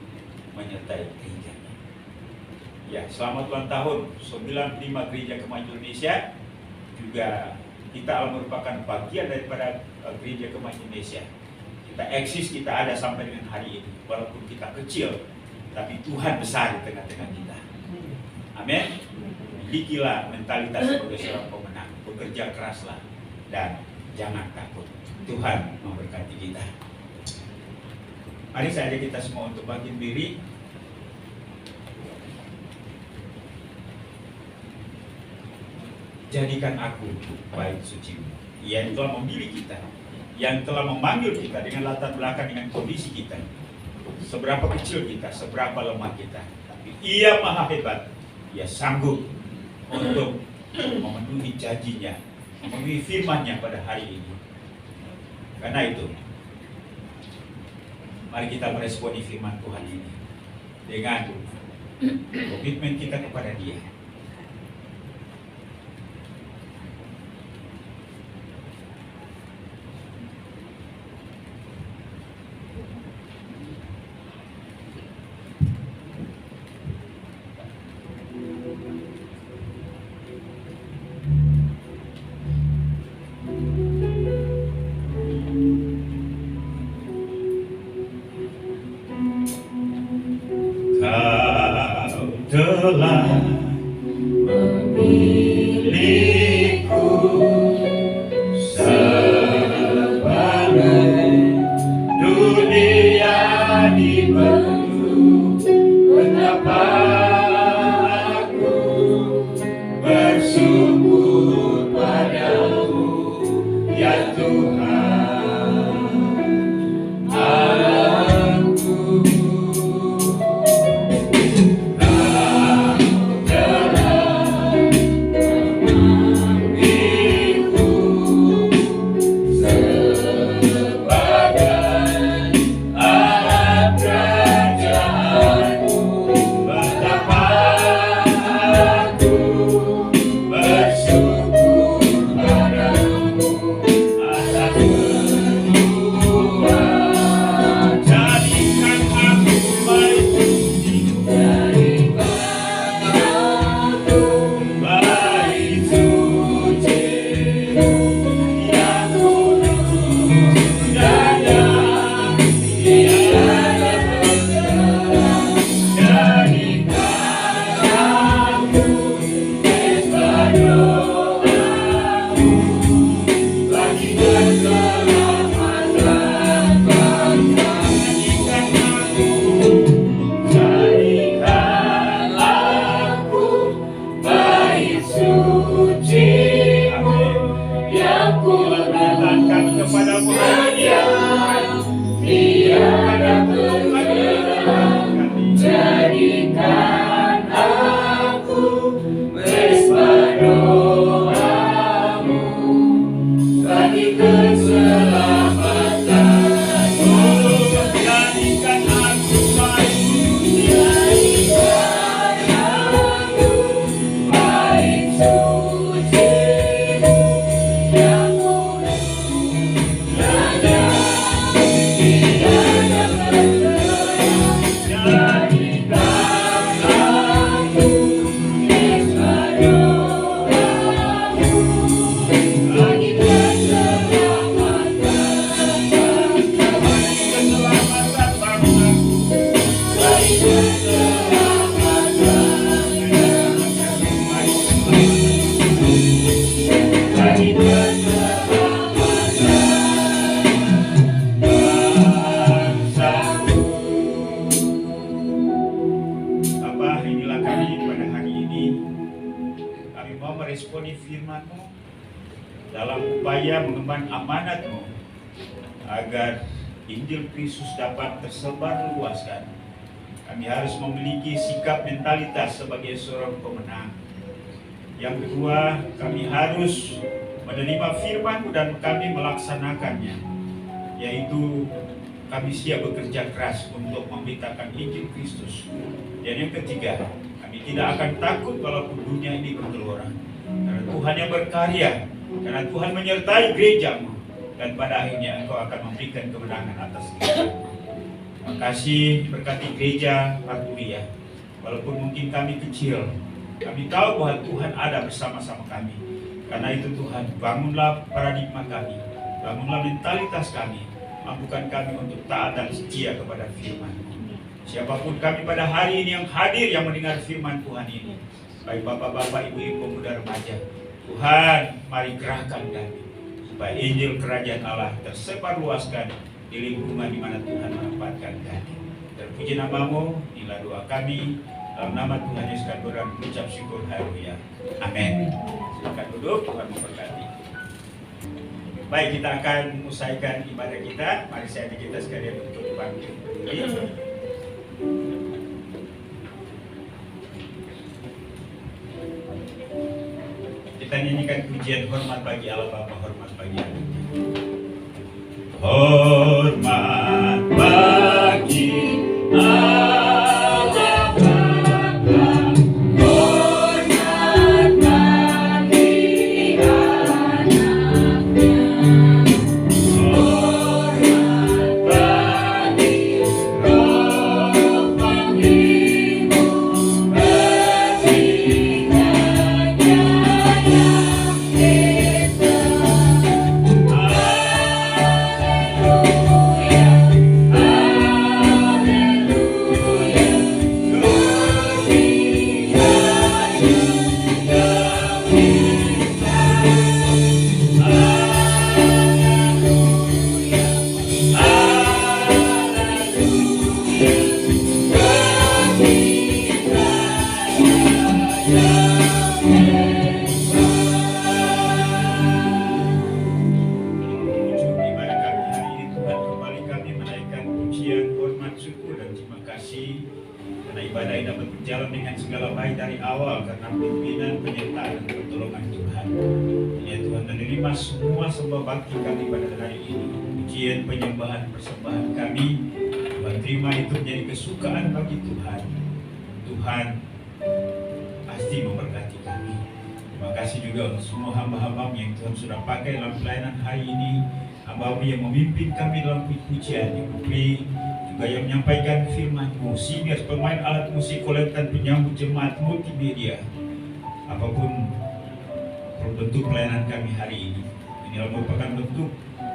menyertai gerejanya. Ya, selamat ulang tahun 95 Gereja Kemajuan Indonesia. Juga kita merupakan bagian daripada Gereja Kemajuan Indonesia. Kita eksis, kita ada sampai dengan hari ini. Walaupun kita kecil, tapi Tuhan besar di tengah-tengah kita. Amin. Milikilah mentalitas sebagai seorang pemenang. Bekerja keraslah dan jangan takut. Tuhan memberkati kita. Mari saya ajak kita semua untuk bangkit berdiri. Jadikan aku bait suci-Mu. Ia yang telah memilih kita, yang telah memanggil kita dengan latar belakang, dengan kondisi kita, seberapa kecil kita, seberapa lemah kita, tapi Ia maha hebat. Ia sanggup untuk memenuhi janjinya, memenuhi firman-Nya pada hari ini. Karena itu, mari kita meresponi firman Tuhan ini dengan komitmen kita kepada Dia. Telah memilihku sebelum dunia dibentuk. Betapa aku bersyukur padamu, ya Tuhan. Bersyukur firman-Mu, dalam upaya mengemban amanat-Mu, agar Injil Kristus dapat tersebar luaskan. Kami harus memiliki sikap mentalitas sebagai seorang pemenang. Yang kedua, kami harus menerima firman-Mu dan kami melaksanakannya, yaitu kami siap bekerja keras untuk memberitakan Injil Kristus. Dan yang ketiga, kami tidak akan takut walaupun dunia ini bergelora, karena Tuhan yang berkarya, karena Tuhan menyertai gereja-Mu, dan pada akhirnya Engkau akan memberikan kemenangan atas gereja. Terima kasih, berkati gereja Parturia. Walaupun mungkin kami kecil, kami tahu bahwa Tuhan ada bersama-sama kami. Karena itu Tuhan, bangunlah paradigma kami, bangunlah mentalitas kami, mampukan kami untuk taat dan setia kepada firman-Mu. Siapapun kami pada hari ini yang hadir, yang mendengar firman Tuhan ini, baik bapak-bapak, ibu-ibu, pemuda, remaja, Tuhan, mari gerahkan kami supaya Injil Kerajaan Allah tersebar luaskan di lingkungan di mana Tuhan menempatkan kami. Terpuji nama-Mu, inilah doa kami, dalam nama Tuhan Yesus kami berdoa, mengucap syukur, haleluya, amin. Silakan duduk, Tuhan memberkati. Baik, kita akan usaikan ibadah kita. Mari saya ajak kita sekalian untuk bangkit berdiri. Kita nyanyikan pujian hormat bagi Allah Bapa, hormat bagi Allah. Hormat bagi Allah Bapa, hormat bagi anaknya, hormat bagi Roh Penghibur, bersikapnya yang kita. Ibadah ini dapat berjalan dengan segala baik dari awal karena pimpinan, penyertaan, dan pertolongan Tuhan. Ya Tuhan, menerima semua sembah bakti kami pada hari ini. Pujian, penyembahan, persembahan kami, Tuhan terima itu menjadi kesukaan bagi Tuhan. Tuhan pasti memberkati kami. Terima kasih juga untuk semua hamba-hamba yang Tuhan sudah pakai dalam pelayanan hari ini. Hamba-hamba yang memimpin kami dalam pujian, Ibu Pri, juga yang menyampaikan firman-Mu, sehingga pemain alat musik, kolektan, penyambut jemaat multimedia, apapun bentuk pelayanan kami hari ini, inilah merupakan bentuk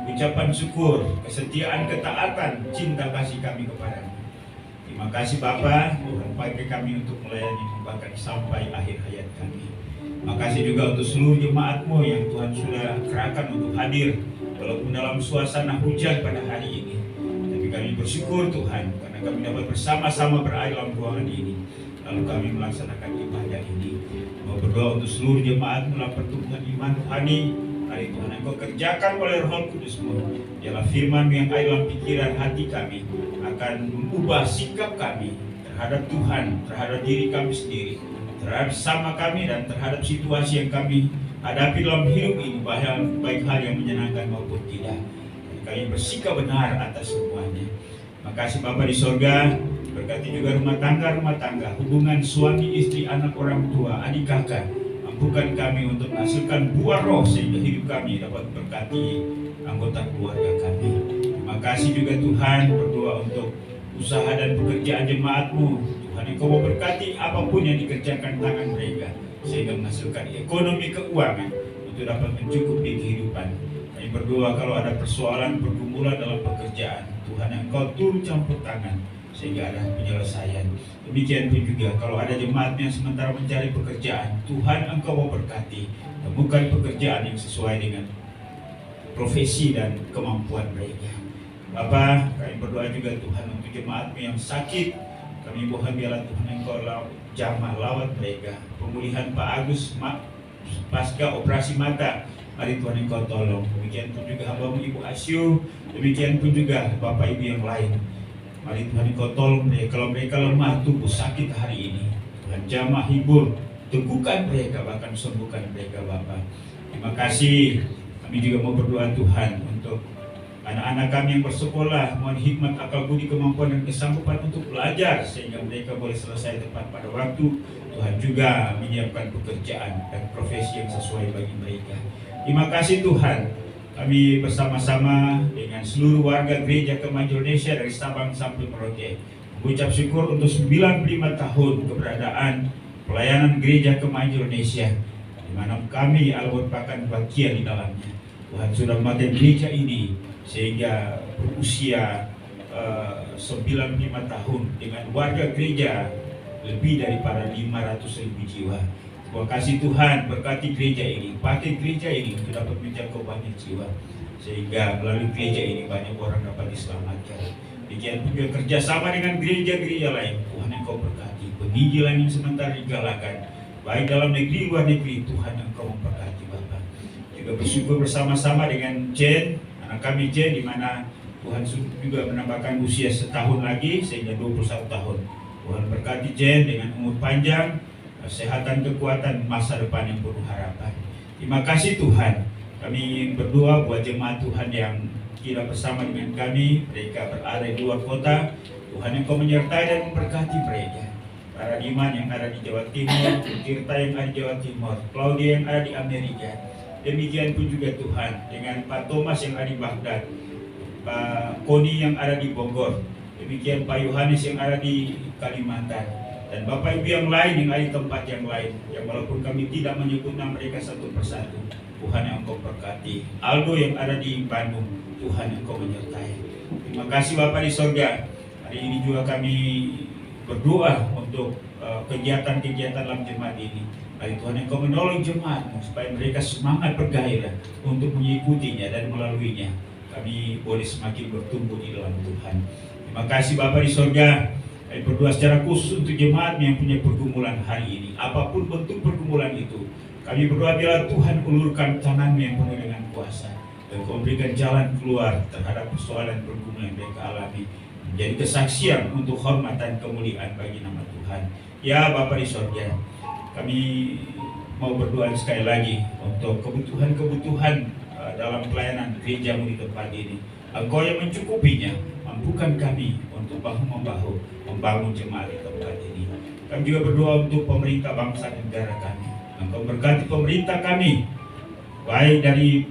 ucapan syukur, kesetiaan, ketaatan, cinta kasih kami kepada-Mu. Terima kasih Bapa, Tuhan pakai kami untuk melayani bahkan sampai akhir hayat kami. Terima kasih juga untuk seluruh jemaat-Mu yang Tuhan sudah kerahkan untuk hadir, walaupun dalam suasana hujan pada hari ini. Kami bersyukur Tuhan karena kami dapat bersama-sama berada dalam ruangan ini, lalu kami melaksanakan ibadah ini. Mau berdoa untuk seluruh jemaat dalam pertumbuhan iman rohani. Hari Tuhan Engkau kerjakan oleh Roh Kudus-Mu, ialah firman yang ada dalam pikiran hati kami akan mengubah sikap kami terhadap Tuhan, terhadap diri kami sendiri, terhadap sama kami, dan terhadap situasi yang kami hadapi dalam hidup ini, baik hal yang menyenangkan maupun tidak. Kami bersikap benar atas semuanya. Terima kasih Bapa di sorga, berkati juga rumah tangga, hubungan suami, istri, anak, orang tua, adik kakak. Mampukan kami untuk menghasilkan buah roh sehingga hidup kami dapat berkati anggota keluarga kami. Terima kasih juga Tuhan, berdoa untuk usaha dan pekerjaan jemaat-Mu. Tuhan Engkau memberkati apapun yang dikerjakan tangan mereka, sehingga menghasilkan ekonomi keuangan untuk dapat mencukupi kehidupan. Kami berdoa kalau ada persoalan, pergumulan dalam pekerjaan, Tuhan Engkau turun campur tangan sehingga ada penyelesaian. Demikian pun juga kalau ada jemaat yang sementara mencari pekerjaan, Tuhan Engkau memberkati, temukan pekerjaan yang sesuai dengan profesi dan kemampuan mereka. Bapa, kami berdoa juga Tuhan untuk jemaat-Mu yang sakit. Kami mohon biarlah Tuhan Engkau jamah lawat mereka. Pemulihan Pak Agus, pasca operasi mata. Mari Tuhan Engkau tolong. Demikian pun juga hamba-Mu Ibu Asyu, demikian pun juga Bapak Ibu yang lain. Mari Tuhan Engkau tolong mereka. Kalau mereka lemah tubuh sakit hari ini, Tuhan jamah, hibur, teguhkan mereka, bahkan sembuhkan mereka Bapak. Terima kasih. Kami juga mau berdoa Tuhan untuk anak-anak kami yang bersekolah. Mohon hikmat, akal budi, kemampuan dan kesanggupan untuk belajar sehingga mereka boleh selesai tepat pada waktu. Tuhan juga menyiapkan pekerjaan dan profesi yang sesuai bagi mereka. Terima kasih Tuhan. Kami bersama-sama dengan seluruh warga Gereja Kemajuan Indonesia dari Sabang sampai Merauke mengucap syukur untuk 95 tahun keberadaan pelayanan Gereja Kemajuan Indonesia, di mana kami merupakan bagian di dalamnya. Tuhan sudah memakai gereja ini sehingga berusia 95 tahun dengan warga gereja lebih daripada 500.000 jiwa. Terima kasih Tuhan, berkati gereja ini, pakai gereja ini untuk dapat menjangkau banyak jiwa, sehingga melalui gereja ini banyak orang dapat diselamatkan. Demikian juga kerjasama dengan gereja-gereja lain. Tuhan Engkau berkati, penginjilan yang sementara digalakan baik dalam negeri luar negeri. Tuhan Engkau memberkati Bapak. Juga bersyukur bersama-sama dengan Jen, anak kami Jen, di mana Tuhan juga menambahkan usia setahun lagi sehingga 21 tahun. Tuhan berkati Jen dengan umur panjang, kesehatan, kekuatan, masa depan yang penuh harapan. Terima kasih Tuhan. Kami berdoa buat jemaat Tuhan yang kira bersama dengan kami, mereka berada di luar kota. Tuhan Engkau menyertai dan memberkati mereka. Para iman yang ada di Jawa Timur, Tirta yang ada di Jawa Timur, Claudia yang ada di Amerika. Demikian pun juga Tuhan dengan Pak Thomas yang ada di Baghdad, Pak Koni yang ada di Bogor, demikian Pak Yohanes yang ada di Kalimantan, dan Bapak Ibu yang lain yang ada di tempat yang lain, yang walaupun kami tidak menyebut nama mereka satu persatu. Tuhan yang Engkau berkati. Aldo yang ada di Bandung, Tuhan yang Engkau menyertai. Terima kasih Bapak di sorga. Hari ini juga kami berdoa untuk kegiatan-kegiatan dalam jemaat ini. Mari Tuhan Engkau menolong jemaat-Mu supaya mereka semangat bergairah untuk mengikutinya dan melaluinya. Kami boleh semakin bertumbuh di dalam Tuhan. Terima kasih Bapak di sorga. Kami berdoa secara khusus untuk jemaat yang punya pergumulan hari ini. Apapun bentuk pergumulan itu, kami berdoa biarlah Tuhan ulurkan tangan-Mu yang penuh dengan kuasa dan Kau berikan jalan keluar terhadap persoalan pergumulan yang mereka alami, menjadi kesaksian untuk hormat dan kemuliaan bagi nama Tuhan. Ya Bapa di sorga, kami mau berdoa sekali lagi untuk kebutuhan-kebutuhan dalam pelayanan gereja-Mu di tempat ini. Engkau yang mencukupinya, mampukan kami untuk bahu-membahu membangun jemaat di tempat ini. Kami juga berdoa untuk pemerintah bangsa dan negara kami. Engkau berkati pemerintah kami, baik dari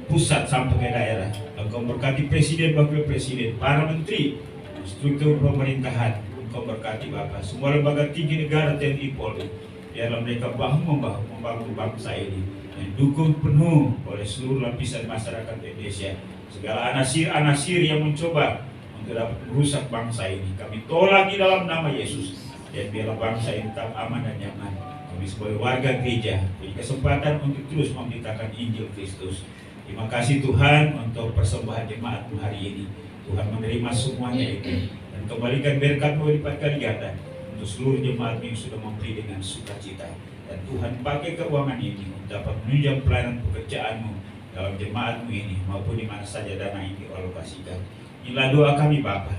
pusat sampai ke daerah. Engkau berkati presiden, wakil presiden, para menteri, struktur pemerintahan. Engkau berkati Bapak, semua lembaga tinggi negara, TNI, Polri, biarlah mereka bahu-membahu membangun bangsa ini, yang didukung penuh oleh seluruh lapisan masyarakat Indonesia. Segala anasir-anasir yang mencoba untuk dapat merusak bangsa ini, kami tolak di dalam nama Yesus. Dan biarlah bangsa ini tetap aman dan nyaman. Kami sebagai warga gereja punya kesempatan untuk terus memberitakan Injil Kristus. Terima kasih Tuhan untuk persembahan jemaat-Mu hari ini. Tuhan menerima semuanya itu dan kembalikan berkat-Mu lipat kali ganda untuk seluruh jemaat yang sudah memberi dengan sukacita. Dan Tuhan pakai keuangan ini untuk dapat menunjang pelayanan pekerjaan-Mu dalam jemaat-Mu ini maupun di mana saja dana ini dialokasikan. Inilah doa kami Bapa.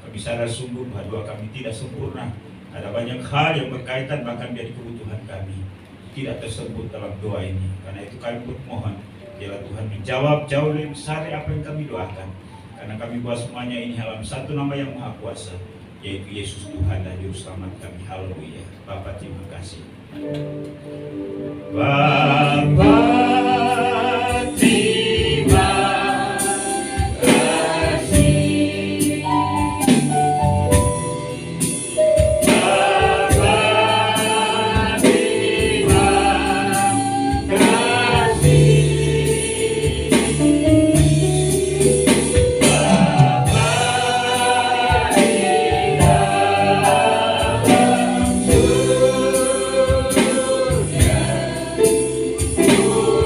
Kami sadar sungguh bahwa doa kami tidak sempurna. Ada banyak hal yang berkaitan bahkan dari kebutuhan kami tidak tersebut dalam doa ini. Karena itu kami bermohon, biarlah Tuhan menjawab jauh lebih besar apa yang kami doakan. Karena kami buat semuanya ini dalam satu nama yang Maha Kuasa, yaitu Yesus Tuhan dan Juru Selamat kami. Haleluya. Bapa terima kasih. Bapa terima kasih. Bapa terima kasih. Bapa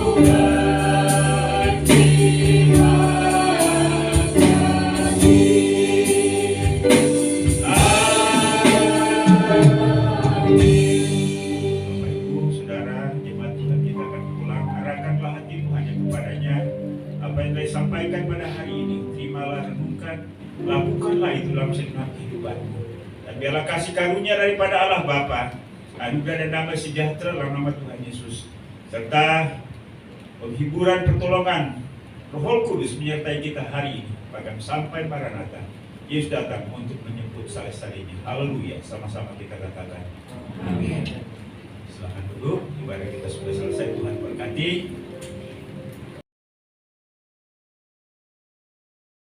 di dalam surga, Anda sampaikan pada hari ini, terimalah, renungkan, lakukanlah itu dalam segenap kehidupanmu. Dan biarlah kasih karunia daripada Allah Bapa, anugerah dan damai sejahtera dalam nama Tuhan Yesus, serta penghiburan pertolongan Roh Kudus menyertai kita hari ini, bahkan sampai Maranatha. Yesus datang untuk menyebut saleh-salehnya. Haleluya, sama-sama kita katakan. Amin. Silakan duduk, ibadah kita sudah selesai. Tuhan berkati.